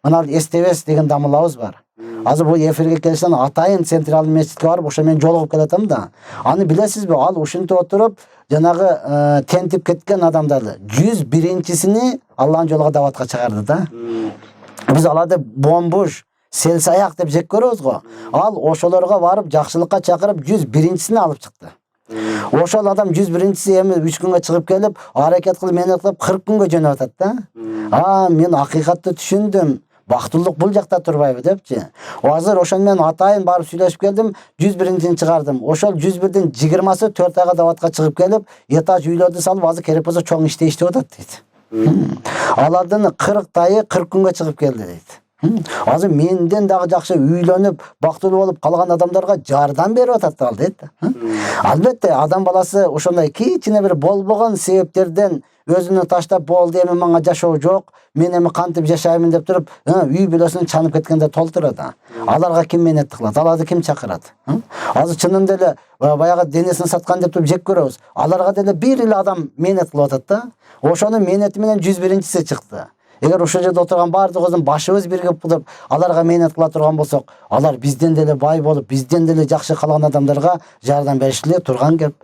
мына эстебес деген дамылабыз бар. Азыр бул эфирге келишten атайын централдык мечитке барып ошо мен жолугуп келатам да. Аны билесизби? Ал ушинтип отуруп жанагы тентип кеткен адамдарды 101-сини Аллахын жолуга даватка чыгарды да. Биз аларды бомбуш, селсаяк деп жек көрөбүз го. Ал ошолорго барып жакшылыкка чакырып 101-сини алып чыкты. Ошол адам 101-си эми 3 күнгө чыгып келип, аракет кылып, менет кылып 40 күнгө жөнөп атат да. Мен акыйкатты түшүндүм. Бактылык бул жакта турбайбы депчи. Азыр ошон менен атайын барып сүйлөшүп келдим, 101-сини чыгардым. Ошол 101дин 20сы 4 айга даватка чыгып келип, этаж үйлөрдү салып, азыр керек болсо чоң иштеп атат дейт. Алардын 40тайы 40 күнгө чыгып келди дейт. Азыр менден дагы жакшы үйлөнүп, бактылуу болуп калган адамдарга жардам берип атат ал дейт. Албетте адам баласы ошондой кичине бир болбогон себептерден өзүнү таштап болду, эми мага жашоо жок, мен эми кантип жашаймын деп туруп, үй бүлөсүн чанып кеткенде толтурат. Аларга ким менет кылат? Аларды ким чакырат? Азыр чынында эле баягы денесин саткан деп туруп жек көрөбүз. Аларга деле бир эле адам менет кылып атат да. Ошонун менети менен 101-си чыкты. Эгер ошол жерде отурган баардыгыбыздын башыбыз биригип туруп, аларга менет кыла турган болсок, алар бизден деле бай болуп, бизден деле жакшы калган адамдарга жардам беришли турган кеп.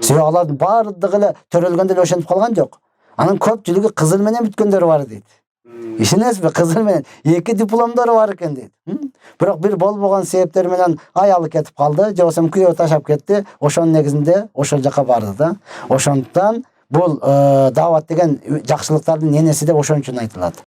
Себеби алардын баардыгы эле төрөлгөндө эле ошентип калган жок. Анын көпчүлүгү кызыл менен бүткөндөрү бар дейт. Ишенесизби? Кызыл менен 2 дипломдору бар экен дейт. Бирок бир болбогон себептер менен аялы кетип калды, же болбосо күйөө ташап кетти. Ошонун негизинде ошол жака барды да. Ошондуктан бул дават деген жакшылыктардын энеси деп ошон үчүн айтылат.